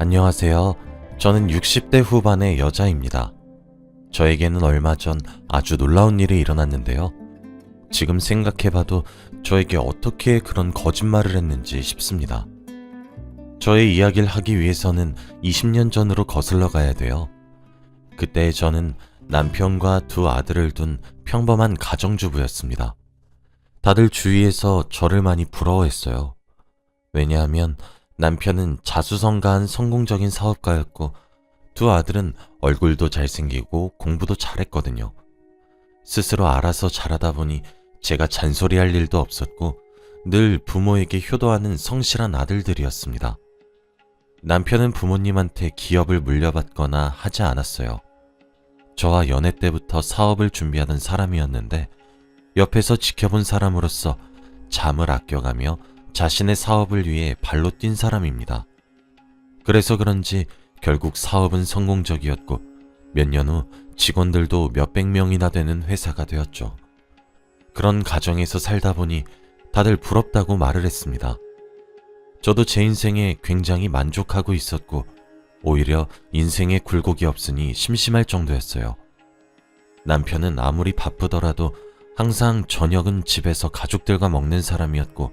안녕하세요. 저는 60대 후반의 여자입니다. 저에게는 얼마 전 아주 놀라운 일이 일어났는데요. 지금 생각해봐도 저에게 어떻게 그런 거짓말을 했는지 싶습니다. 저의 이야기를 하기 위해서는 20년 전으로 거슬러 가야 돼요. 그때 저는 남편과 두 아들을 둔 평범한 가정주부였습니다. 다들 주위에서 저를 많이 부러워했어요. 왜냐하면 남편은 자수성가한 성공적인 사업가였고 두 아들은 얼굴도 잘생기고 공부도 잘했거든요. 스스로 알아서 잘하다 보니 제가 잔소리할 일도 없었고 늘 부모에게 효도하는 성실한 아들들이었습니다. 남편은 부모님한테 기업을 물려받거나 하지 않았어요. 저와 연애 때부터 사업을 준비하던 사람이었는데 옆에서 지켜본 사람으로서 잠을 아껴가며 자신의 사업을 위해 발로 뛴 사람입니다. 그래서 그런지 결국 사업은 성공적이었고 몇 년 후 직원들도 몇백 명이나 되는 회사가 되었죠. 그런 가정에서 살다 보니 다들 부럽다고 말을 했습니다. 저도 제 인생에 굉장히 만족하고 있었고 오히려 인생에 굴곡이 없으니 심심할 정도였어요. 남편은 아무리 바쁘더라도 항상 저녁은 집에서 가족들과 먹는 사람이었고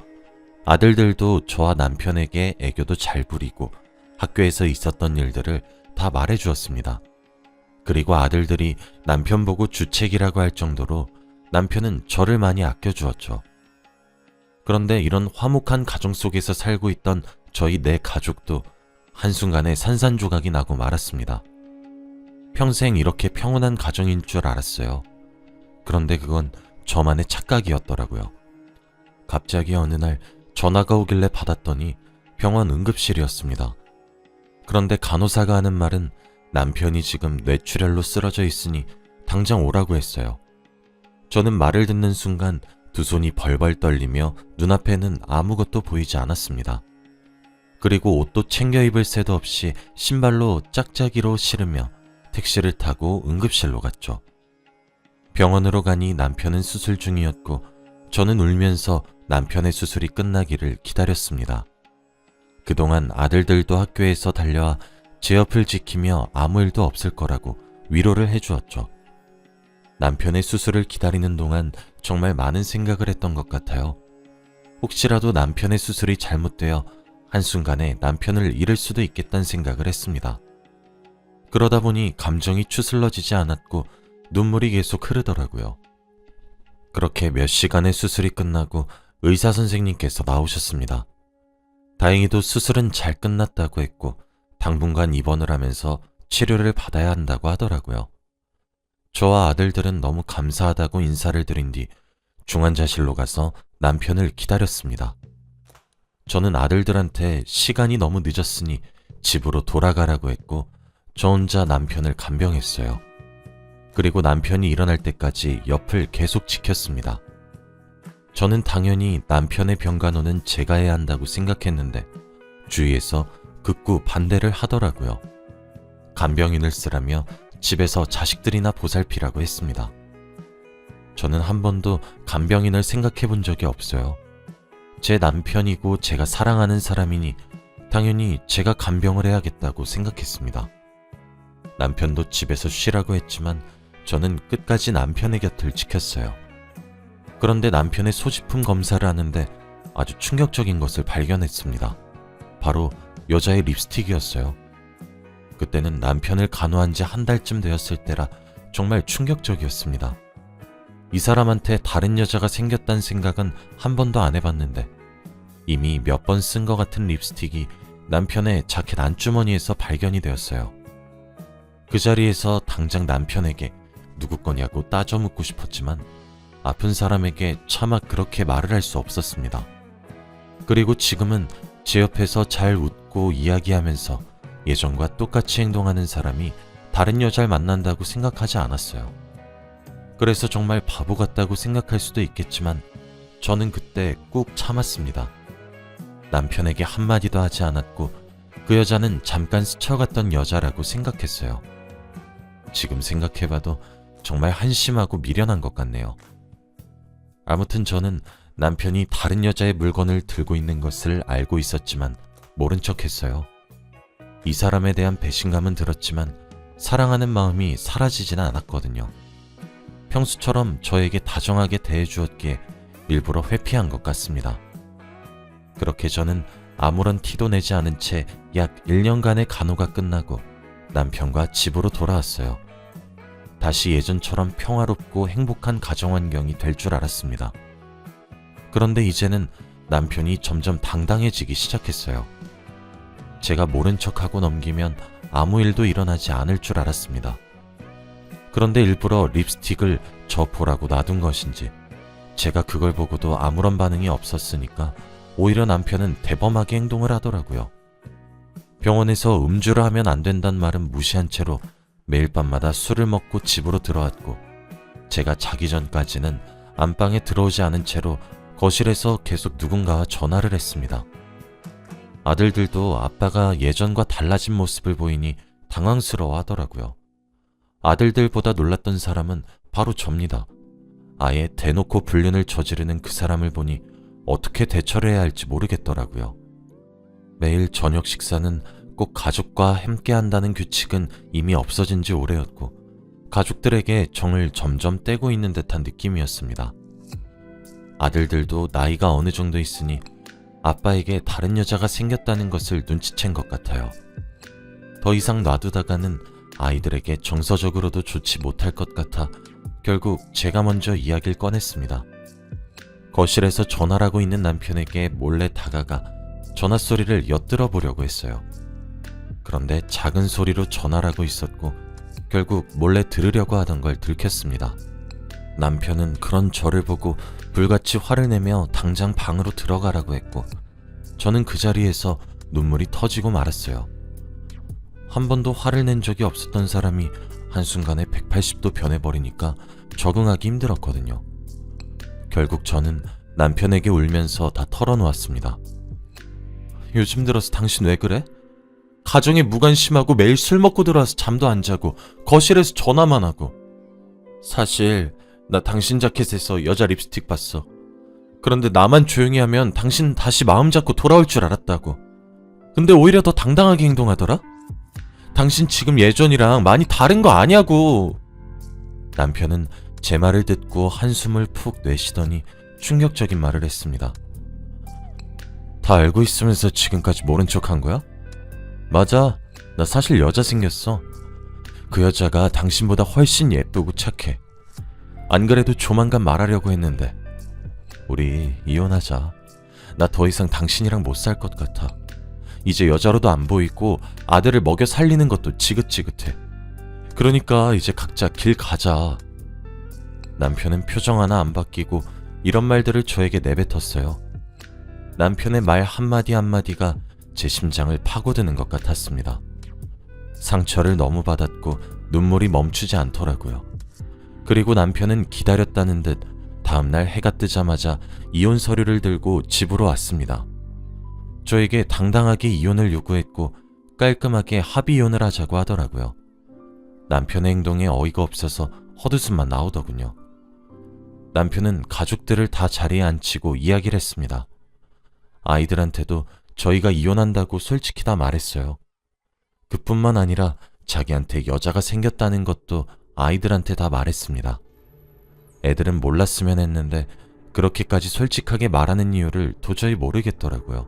아들들도 저와 남편에게 애교도 잘 부리고 학교에서 있었던 일들을 다 말해주었습니다. 그리고 아들들이 남편 보고 주책이라고 할 정도로 남편은 저를 많이 아껴주었죠. 그런데 이런 화목한 가정 속에서 살고 있던 저희 네 가족도 한순간에 산산조각이 나고 말았습니다. 평생 이렇게 평온한 가정인 줄 알았어요. 그런데 그건 저만의 착각이었더라고요. 갑자기 어느 날 전화가 오길래 받았더니 병원 응급실이었습니다. 그런데 간호사가 하는 말은 남편이 지금 뇌출혈로 쓰러져 있으니 당장 오라고 했어요. 저는 말을 듣는 순간 두 손이 벌벌 떨리며 눈앞에는 아무것도 보이지 않았습니다. 그리고 옷도 챙겨 입을 새도 없이 신발로 짝짝이로 신으며 택시를 타고 응급실로 갔죠. 병원으로 가니 남편은 수술 중이었고 저는 울면서 남편의 수술이 끝나기를 기다렸습니다. 그동안 아들들도 학교에서 달려와 제 옆을 지키며 아무 일도 없을 거라고 위로를 해주었죠. 남편의 수술을 기다리는 동안 정말 많은 생각을 했던 것 같아요. 혹시라도 남편의 수술이 잘못되어 한순간에 남편을 잃을 수도 있겠다는 생각을 했습니다. 그러다 보니 감정이 추슬러지지 않았고 눈물이 계속 흐르더라고요. 그렇게 몇 시간의 수술이 끝나고 의사 선생님께서 나오셨습니다. 다행히도 수술은 잘 끝났다고 했고 당분간 입원을 하면서 치료를 받아야 한다고 하더라고요. 저와 아들들은 너무 감사하다고 인사를 드린 뒤 중환자실로 가서 남편을 기다렸습니다. 저는 아들들한테 시간이 너무 늦었으니 집으로 돌아가라고 했고 저 혼자 남편을 간병했어요. 그리고 남편이 일어날 때까지 옆을 계속 지켰습니다. 저는 당연히 남편의 병간호는 제가 해야 한다고 생각했는데 주위에서 극구 반대를 하더라고요. 간병인을 쓰라며 집에서 자식들이나 보살피라고 했습니다. 저는 한 번도 간병인을 생각해 본 적이 없어요. 제 남편이고 제가 사랑하는 사람이니 당연히 제가 간병을 해야겠다고 생각했습니다. 남편도 집에서 쉬라고 했지만 저는 끝까지 남편의 곁을 지켰어요. 그런데 남편의 소지품 검사를 하는데 아주 충격적인 것을 발견했습니다. 바로 여자의 립스틱이었어요. 그때는 남편을 간호한 지 한 달쯤 되었을 때라 정말 충격적이었습니다. 이 사람한테 다른 여자가 생겼다는 생각은 한 번도 안 해봤는데 이미 몇 번 쓴 것 같은 립스틱이 남편의 자켓 안주머니에서 발견이 되었어요. 그 자리에서 당장 남편에게 누구 거냐고 따져 묻고 싶었지만 아픈 사람에게 차마 그렇게 말을 할 수 없었습니다. 그리고 지금은 제 옆에서 잘 웃고 이야기하면서 예전과 똑같이 행동하는 사람이 다른 여자를 만난다고 생각하지 않았어요. 그래서 정말 바보 같다고 생각할 수도 있겠지만 저는 그때 꾹 참았습니다. 남편에게 한마디도 하지 않았고 그 여자는 잠깐 스쳐갔던 여자라고 생각했어요. 지금 생각해봐도 정말 한심하고 미련한 것 같네요. 아무튼 저는 남편이 다른 여자의 물건을 들고 있는 것을 알고 있었지만 모른 척 했어요. 이 사람에 대한 배신감은 들었지만 사랑하는 마음이 사라지지는 않았거든요. 평소처럼 저에게 다정하게 대해주었기에 일부러 회피한 것 같습니다. 그렇게 저는 아무런 티도 내지 않은 채 약 1년간의 간호가 끝나고 남편과 집으로 돌아왔어요. 다시 예전처럼 평화롭고 행복한 가정환경이 될 줄 알았습니다. 그런데 이제는 남편이 점점 당당해지기 시작했어요. 제가 모른 척하고 넘기면 아무 일도 일어나지 않을 줄 알았습니다. 그런데 일부러 립스틱을 저 보라고 놔둔 것인지 제가 그걸 보고도 아무런 반응이 없었으니까 오히려 남편은 대범하게 행동을 하더라고요. 병원에서 음주를 하면 안 된다는 말은 무시한 채로 매일 밤마다 술을 먹고 집으로 들어왔고, 제가 자기 전까지는 안방에 들어오지 않은 채로 거실에서 계속 누군가와 전화를 했습니다. 아들들도 아빠가 예전과 달라진 모습을 보이니 당황스러워 하더라고요. 아들들보다 놀랐던 사람은 바로 접니다. 아예 대놓고 불륜을 저지르는 그 사람을 보니 어떻게 대처를 해야 할지 모르겠더라고요. 매일 저녁 식사는 꼭 가족과 함께 한다는 규칙은 이미 없어진 지 오래였고, 가족들에게 정을 점점 떼고 있는 듯한 느낌이었습니다. 아들들도 나이가 어느 정도 있으니 아빠에게 다른 여자가 생겼다는 것을 눈치챈 것 같아요. 더 이상 놔두다가는 아이들에게 정서적으로도 좋지 못할 것 같아 결국 제가 먼저 이야기를 꺼냈습니다. 거실에서 전화를 하고 있는 남편에게 몰래 다가가 전화 소리를 엿들어 보려고 했어요. 그런데 작은 소리로 전화를 하고 있었고 결국 몰래 들으려고 하던 걸 들켰습니다. 남편은 그런 저를 보고 불같이 화를 내며 당장 방으로 들어가라고 했고, 저는 그 자리에서 눈물이 터지고 말았어요. 한 번도 화를 낸 적이 없었던 사람이 한순간에 180도 변해버리니까 적응하기 힘들었거든요. 결국 저는 남편에게 울면서 다 털어놓았습니다. 요즘 들어서 당신 왜 그래? 가정에 무관심하고 매일 술 먹고 들어와서 잠도 안 자고 거실에서 전화만 하고. 사실 나 당신 자켓에서 여자 립스틱 봤어. 그런데 나만 조용히 하면 당신 다시 마음 잡고 돌아올 줄 알았다고. 근데 오히려 더 당당하게 행동하더라? 당신 지금 예전이랑 많이 다른 거 아냐고. 남편은 제 말을 듣고 한숨을 푹 내쉬더니 충격적인 말을 했습니다. 다 알고 있으면서 지금까지 모른 척 한 거야? 맞아, 나 사실 여자 생겼어. 그 여자가 당신보다 훨씬 예쁘고 착해. 안 그래도 조만간 말하려고 했는데. 우리 이혼하자. 나 더 이상 당신이랑 못 살 것 같아. 이제 여자로도 안 보이고 아들을 먹여 살리는 것도 지긋지긋해. 그러니까 이제 각자 길 가자. 남편은 표정 하나 안 바뀌고 이런 말들을 저에게 내뱉었어요. 남편의 말 한마디 한마디가 제 심장을 파고드는 것 같았습니다. 상처를 너무 받았고 눈물이 멈추지 않더라고요. 그리고 남편은 기다렸다는 듯 다음날 해가 뜨자마자 이혼 서류를 들고 집으로 왔습니다. 저에게 당당하게 이혼을 요구했고 깔끔하게 합의 이혼을 하자고 하더라고요. 남편의 행동에 어이가 없어서 헛웃음만 나오더군요. 남편은 가족들을 다 자리에 앉히고 이야기를 했습니다. 아이들한테도 저희가 이혼한다고 솔직히 다 말했어요. 그뿐만 아니라 자기한테 여자가 생겼다는 것도 아이들한테 다 말했습니다. 애들은 몰랐으면 했는데 그렇게까지 솔직하게 말하는 이유를 도저히 모르겠더라고요.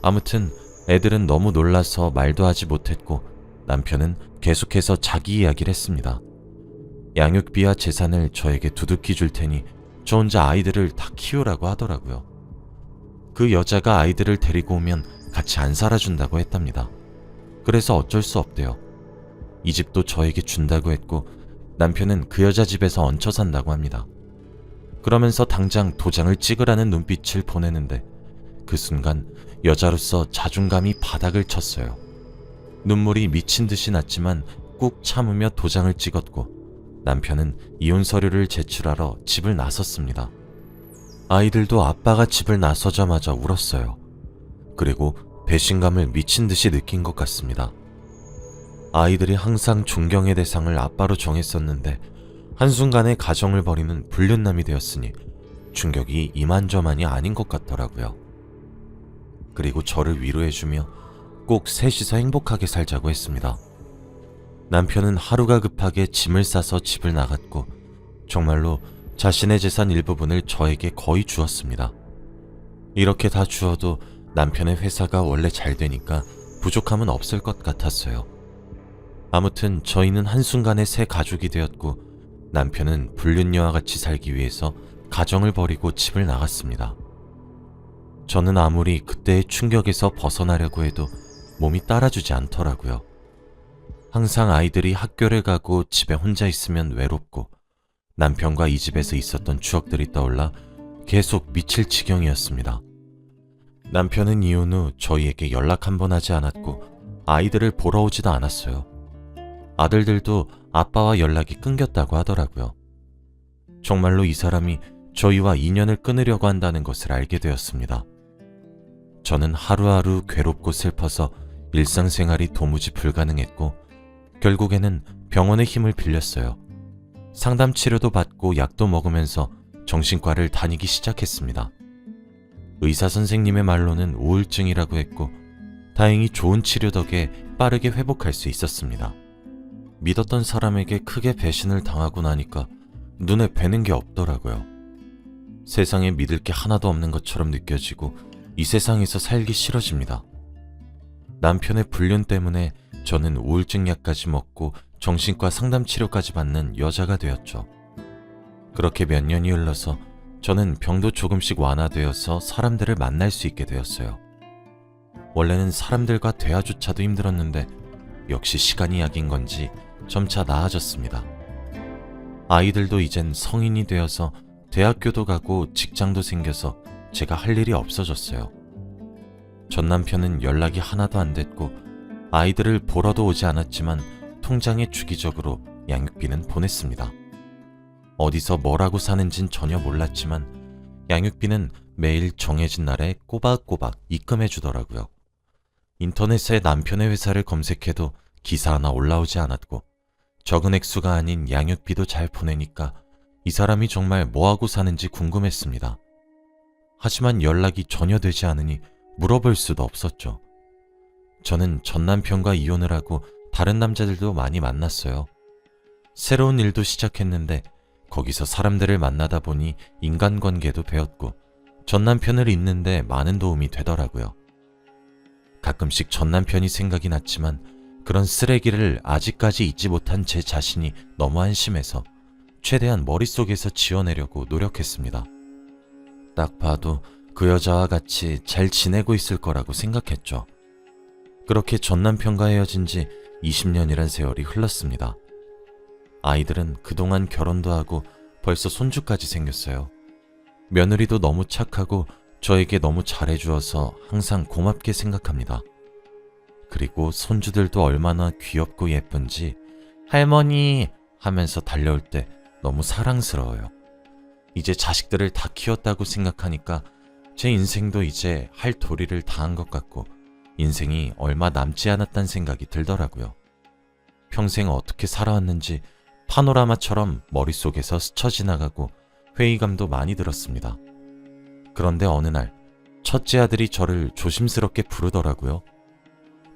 아무튼 애들은 너무 놀라서 말도 하지 못했고 남편은 계속해서 자기 이야기를 했습니다. 양육비와 재산을 저에게 두둑히 줄 테니 저 혼자 아이들을 다 키우라고 하더라고요. 그 여자가 아이들을 데리고 오면 같이 안 살아준다고 했답니다. 그래서 어쩔 수 없대요. 이 집도 저에게 준다고 했고 남편은 그 여자 집에서 얹혀 산다고 합니다. 그러면서 당장 도장을 찍으라는 눈빛을 보내는데 그 순간 여자로서 자존감이 바닥을 쳤어요. 눈물이 미친 듯이 났지만 꾹 참으며 도장을 찍었고 남편은 이혼 서류를 제출하러 집을 나섰습니다. 아이들도 아빠가 집을 나서자마자 울었어요. 그리고 배신감을 미친 듯이 느낀 것 같습니다. 아이들이 항상 존경의 대상을 아빠로 정했었는데 한순간에 가정을 버리는 불륜남이 되었으니 충격이 이만저만이 아닌 것 같더라고요. 그리고 저를 위로해주며 꼭 셋이서 행복하게 살자고 했습니다. 남편은 하루가 급하게 짐을 싸서 집을 나갔고 정말로 자신의 재산 일부분을 저에게 거의 주었습니다. 이렇게 다 주어도 남편의 회사가 원래 잘 되니까 부족함은 없을 것 같았어요. 아무튼 저희는 한순간에 새 가족이 되었고 남편은 불륜녀와 같이 살기 위해서 가정을 버리고 집을 나갔습니다. 저는 아무리 그때의 충격에서 벗어나려고 해도 몸이 따라주지 않더라고요. 항상 아이들이 학교를 가고 집에 혼자 있으면 외롭고 남편과 이 집에서 있었던 추억들이 떠올라 계속 미칠 지경이었습니다. 남편은 이혼 후 저희에게 연락 한 번 하지 않았고 아이들을 보러 오지도 않았어요. 아들들도 아빠와 연락이 끊겼다고 하더라고요. 정말로 이 사람이 저희와 인연을 끊으려고 한다는 것을 알게 되었습니다. 저는 하루하루 괴롭고 슬퍼서 일상생활이 도무지 불가능했고 결국에는 병원의 힘을 빌렸어요. 상담 치료도 받고 약도 먹으면서 정신과를 다니기 시작했습니다. 의사 선생님의 말로는 우울증이라고 했고 다행히 좋은 치료 덕에 빠르게 회복할 수 있었습니다. 믿었던 사람에게 크게 배신을 당하고 나니까 눈에 뵈는 게 없더라고요. 세상에 믿을 게 하나도 없는 것처럼 느껴지고 이 세상에서 살기 싫어집니다. 남편의 불륜 때문에 저는 우울증 약까지 먹고 정신과 상담 치료까지 받는 여자가 되었죠. 그렇게 몇 년이 흘러서 저는 병도 조금씩 완화되어서 사람들을 만날 수 있게 되었어요. 원래는 사람들과 대화조차도 힘들었는데 역시 시간이 약인 건지 점차 나아졌습니다. 아이들도 이젠 성인이 되어서 대학교도 가고 직장도 생겨서 제가 할 일이 없어졌어요. 전 남편은 연락이 하나도 안 됐고 아이들을 보러도 오지 않았지만 통장에 주기적으로 양육비는 보냈습니다. 어디서 뭐라고 사는진 전혀 몰랐지만 양육비는 매일 정해진 날에 꼬박꼬박 입금해 주더라고요. 인터넷에 남편의 회사를 검색해도 기사 하나 올라오지 않았고 적은 액수가 아닌 양육비도 잘 보내니까 이 사람이 정말 뭐하고 사는지 궁금했습니다. 하지만 연락이 전혀 되지 않으니 물어볼 수도 없었죠. 저는 전 남편과 이혼을 하고 다른 남자들도 많이 만났어요. 새로운 일도 시작했는데 거기서 사람들을 만나다 보니 인간관계도 배웠고 전 남편을 잊는데 많은 도움이 되더라고요. 가끔씩 전 남편이 생각이 났지만 그런 쓰레기를 아직까지 잊지 못한 제 자신이 너무 한심해서 최대한 머릿속에서 지워내려고 노력했습니다. 딱 봐도 그 여자와 같이 잘 지내고 있을 거라고 생각했죠. 그렇게 전 남편과 헤어진 지 20년이란 세월이 흘렀습니다. 아이들은 그동안 결혼도 하고 벌써 손주까지 생겼어요. 며느리도 너무 착하고 저에게 너무 잘해주어서 항상 고맙게 생각합니다. 그리고 손주들도 얼마나 귀엽고 예쁜지 할머니 하면서 달려올 때 너무 사랑스러워요. 이제 자식들을 다 키웠다고 생각하니까 제 인생도 이제 할 도리를 다한 것 같고 인생이 얼마 남지 않았다는 생각이 들더라고요. 평생 어떻게 살아왔는지 파노라마처럼 머릿속에서 스쳐 지나가고 회의감도 많이 들었습니다. 그런데 어느 날 첫째 아들이 저를 조심스럽게 부르더라고요.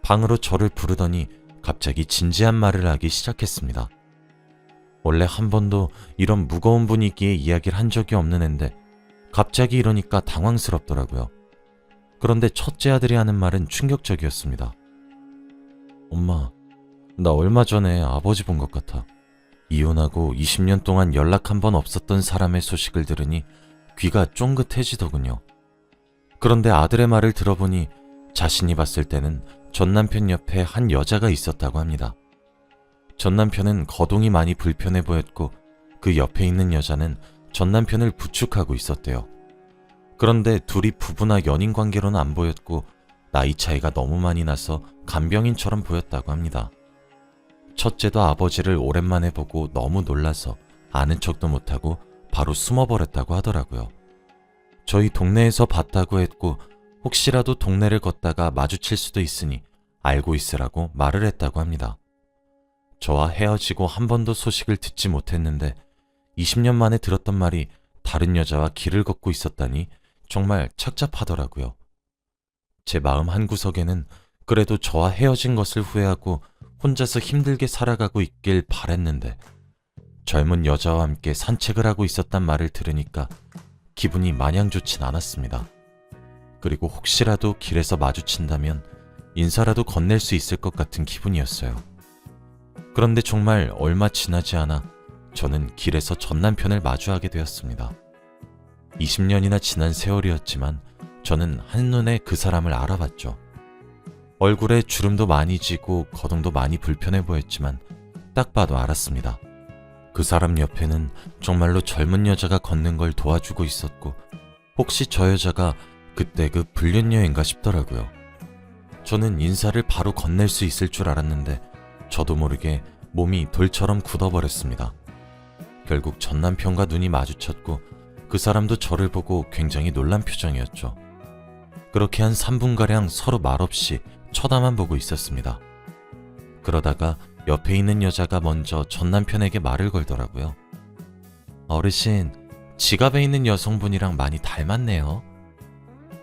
방으로 저를 부르더니 갑자기 진지한 말을 하기 시작했습니다. 원래 한 번도 이런 무거운 분위기의 이야기를 한 적이 없는 앤데 갑자기 이러니까 당황스럽더라고요. 그런데 첫째 아들이 하는 말은 충격적이었습니다. 엄마, 나 얼마 전에 아버지 본 것 같아. 이혼하고 20년 동안 연락 한 번 없었던 사람의 소식을 들으니 귀가 쫑긋해지더군요. 그런데 아들의 말을 들어보니 자신이 봤을 때는 전 남편 옆에 한 여자가 있었다고 합니다. 전 남편은 거동이 많이 불편해 보였고 그 옆에 있는 여자는 전 남편을 부축하고 있었대요. 그런데 둘이 부부나 연인 관계로는 안 보였고 나이 차이가 너무 많이 나서 간병인처럼 보였다고 합니다. 첫째도 아버지를 오랜만에 보고 너무 놀라서 아는 척도 못하고 바로 숨어버렸다고 하더라고요. 저희 동네에서 봤다고 했고 혹시라도 동네를 걷다가 마주칠 수도 있으니 알고 있으라고 말을 했다고 합니다. 저와 헤어지고 한 번도 소식을 듣지 못했는데 20년 만에 들었던 말이 다른 여자와 길을 걷고 있었다니 정말 착잡하더라고요. 제 마음 한구석에는 그래도 저와 헤어진 것을 후회하고 혼자서 힘들게 살아가고 있길 바랬는데 젊은 여자와 함께 산책을 하고 있었단 말을 들으니까 기분이 마냥 좋진 않았습니다. 그리고 혹시라도 길에서 마주친다면 인사라도 건넬 수 있을 것 같은 기분이었어요. 그런데 정말 얼마 지나지 않아 저는 길에서 전 남편을 마주하게 되었습니다. 20년이나 지난 세월이었지만 저는 한눈에 그 사람을 알아봤죠. 얼굴에 주름도 많이 지고 거동도 많이 불편해 보였지만 딱 봐도 알았습니다. 그 사람 옆에는 정말로 젊은 여자가 걷는 걸 도와주고 있었고 혹시 저 여자가 그때 그 불륜여인가 싶더라고요. 저는 인사를 바로 건넬 수 있을 줄 알았는데 저도 모르게 몸이 돌처럼 굳어버렸습니다. 결국 전 남편과 눈이 마주쳤고 그 사람도 저를 보고 굉장히 놀란 표정이었죠. 그렇게 한 3분가량 서로 말없이 쳐다만 보고 있었습니다. 그러다가 옆에 있는 여자가 먼저 전 남편에게 말을 걸더라고요. 어르신, 지갑에 있는 여성분이랑 많이 닮았네요.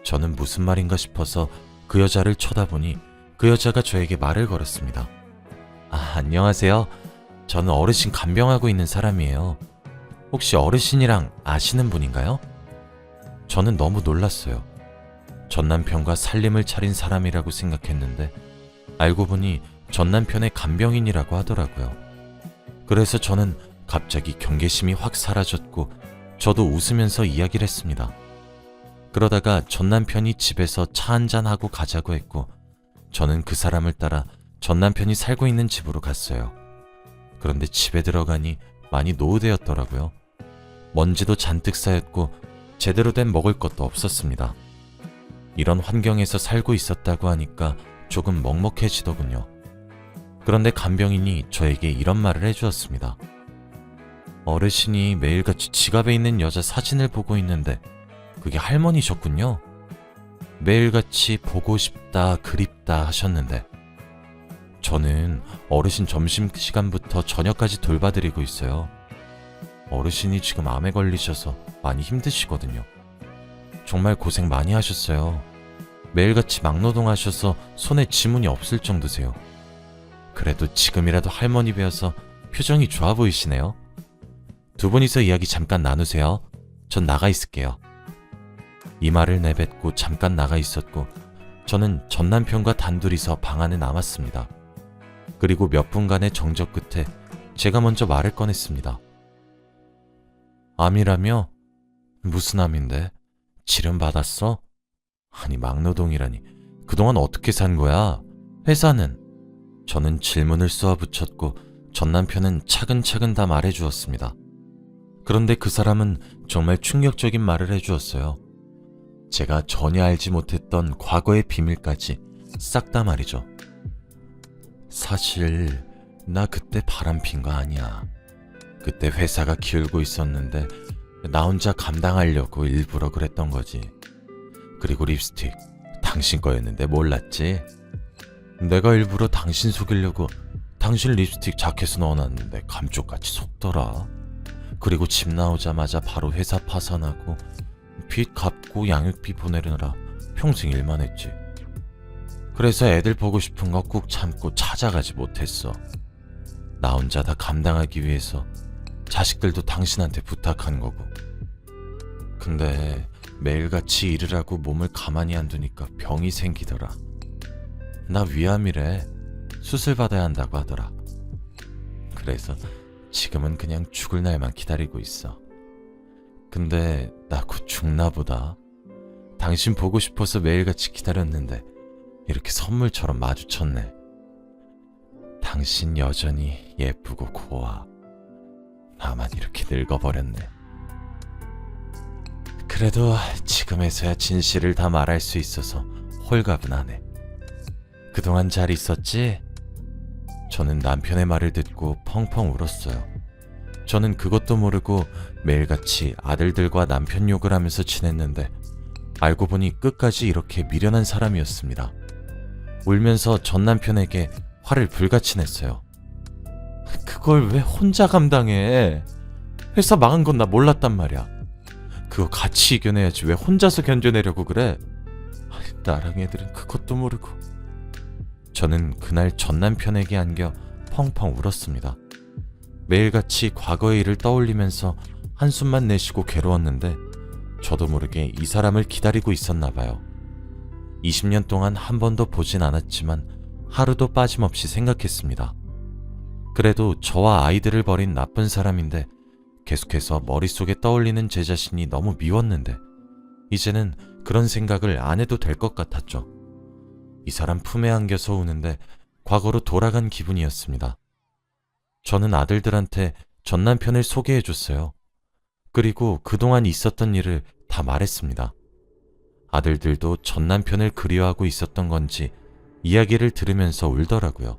저는 무슨 말인가 싶어서 그 여자를 쳐다보니 그 여자가 저에게 말을 걸었습니다. 안녕하세요. 저는 어르신 간병하고 있는 사람이에요. 혹시 어르신이랑 아시는 분인가요? 저는 너무 놀랐어요. 전 남편과 살림을 차린 사람이라고 생각했는데 알고 보니 전 남편의 간병인이라고 하더라고요. 그래서 저는 갑자기 경계심이 확 사라졌고 저도 웃으면서 이야기를 했습니다. 그러다가 전 남편이 집에서 차 한잔하고 가자고 했고 저는 그 사람을 따라 전 남편이 살고 있는 집으로 갔어요. 그런데 집에 들어가니 많이 노후되었더라고요. 먼지도 잔뜩 쌓였고 제대로 된 먹을 것도 없었습니다. 이런 환경에서 살고 있었다고 하니까 조금 먹먹해지더군요. 그런데 간병인이 저에게 이런 말을 해주었습니다. 어르신이 매일같이 지갑에 있는 여자 사진을 보고 있는데 그게 할머니셨군요. 매일같이 보고 싶다, 그립다 하셨는데 저는 어르신 점심시간부터 저녁까지 돌봐드리고 있어요. 어르신이 지금 암에 걸리셔서 많이 힘드시거든요. 정말 고생 많이 하셨어요. 매일같이 막노동하셔서 손에 지문이 없을 정도세요. 그래도 지금이라도 할머니 뵈어서 표정이 좋아 보이시네요. 두 분이서 이야기 잠깐 나누세요. 전 나가 있을게요. 이 말을 내뱉고 잠깐 나가 있었고 저는 전 남편과 단둘이서 방 안에 남았습니다. 그리고 몇 분간의 정적 끝에 제가 먼저 말을 꺼냈습니다. 암이라며? 무슨 암인데? 치료 받았어? 아니 막노동이라니 그동안 어떻게 산 거야? 회사는? 저는 질문을 쏘아붙였고 전 남편은 차근차근 다 말해주었습니다. 그런데 그 사람은 정말 충격적인 말을 해주었어요. 제가 전혀 알지 못했던 과거의 비밀까지 싹 다 말이죠. 사실 나 그때 바람핀 거 아니야. 그때 회사가 기울고 있었는데 나 혼자 감당하려고 일부러 그랬던 거지. 그리고 립스틱 당신 거였는데 몰랐지? 내가 일부러 당신 속이려고 당신 립스틱 자켓에 넣어놨는데 감쪽같이 속더라. 그리고 집 나오자마자 바로 회사 파산하고 빚 갚고 양육비 보내느라 평생 일만 했지. 그래서 애들 보고 싶은 거 꾹 참고 찾아가지 못했어. 나 혼자 다 감당하기 위해서 자식들도 당신한테 부탁한 거고. 근데 매일같이 일을 하고 몸을 가만히 안 두니까 병이 생기더라. 나 위암이래. 수술 받아야 한다고 하더라. 그래서 지금은 그냥 죽을 날만 기다리고 있어. 근데 나 곧 죽나 보다. 당신 보고 싶어서 매일같이 기다렸는데 이렇게 선물처럼 마주쳤네. 당신 여전히 예쁘고 고와. 나만 이렇게 늙어버렸네. 그래도 지금에서야 진실을 다 말할 수 있어서 홀가분하네. 그동안 잘 있었지? 저는 남편의 말을 듣고 펑펑 울었어요. 저는 그것도 모르고 매일같이 아들들과 남편 욕을 하면서 지냈는데 알고 보니 끝까지 이렇게 미련한 사람이었습니다. 울면서 전 남편에게 화를 불같이 냈어요. 그걸 왜 혼자 감당해? 회사 망한 건 나 몰랐단 말이야. 그거 같이 이겨내야지 왜 혼자서 견뎌내려고 그래? 나랑 애들은 그것도 모르고. 저는 그날 전 남편에게 안겨 펑펑 울었습니다. 매일같이 과거의 일을 떠올리면서 한숨만 내쉬고 괴로웠는데 저도 모르게 이 사람을 기다리고 있었나 봐요. 20년 동안 한 번도 보진 않았지만 하루도 빠짐없이 생각했습니다. 그래도 저와 아이들을 버린 나쁜 사람인데 계속해서 머릿속에 떠올리는 제 자신이 너무 미웠는데 이제는 그런 생각을 안 해도 될 것 같았죠. 이 사람 품에 안겨서 우는데 과거로 돌아간 기분이었습니다. 저는 아들들한테 전 남편을 소개해줬어요. 그리고 그동안 있었던 일을 다 말했습니다. 아들들도 전 남편을 그리워하고 있었던 건지 이야기를 들으면서 울더라고요.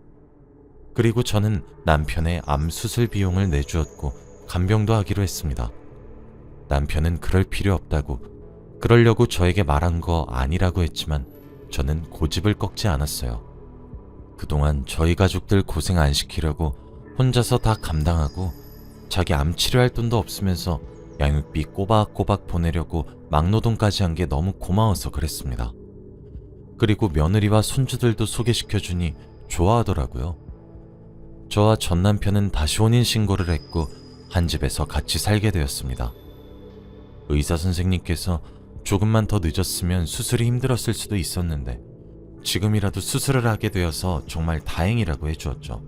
그리고 저는 남편의 암 수술 비용을 내주었고 간병도 하기로 했습니다. 남편은 그럴 필요 없다고, 그러려고 저에게 말한 거 아니라고 했지만 저는 고집을 꺾지 않았어요. 그동안 저희 가족들 고생 안 시키려고 혼자서 다 감당하고 자기 암 치료할 돈도 없으면서 양육비 꼬박꼬박 보내려고 막노동까지 한 게 너무 고마워서 그랬습니다. 그리고 며느리와 손주들도 소개시켜주니 좋아하더라고요. 저와 전 남편은 다시 혼인신고를 했고 한 집에서 같이 살게 되었습니다. 의사 선생님께서 조금만 더 늦었으면 수술이 힘들었을 수도 있었는데 지금이라도 수술을 하게 되어서 정말 다행이라고 해주었죠.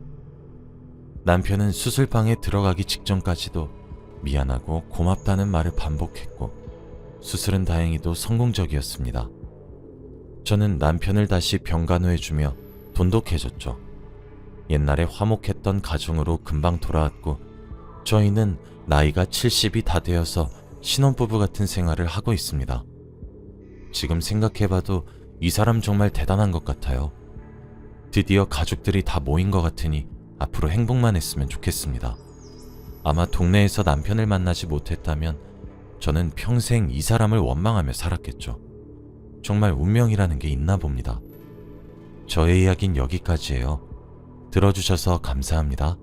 남편은 수술방에 들어가기 직전까지도 미안하고 고맙다는 말을 반복했고 수술은 다행히도 성공적이었습니다. 저는 남편을 다시 병간호해주며 돈독해졌죠. 옛날에 화목했던 가정으로 금방 돌아왔고 저희는 나이가 70이 다 되어서 신혼부부 같은 생활을 하고 있습니다. 지금 생각해봐도 이 사람 정말 대단한 것 같아요. 드디어 가족들이 다 모인 것 같으니 앞으로 행복만 했으면 좋겠습니다. 아마 동네에서 남편을 만나지 못했다면 저는 평생 이 사람을 원망하며 살았겠죠. 정말 운명이라는 게 있나 봅니다. 저의 이야기는 여기까지예요. 들어주셔서 감사합니다.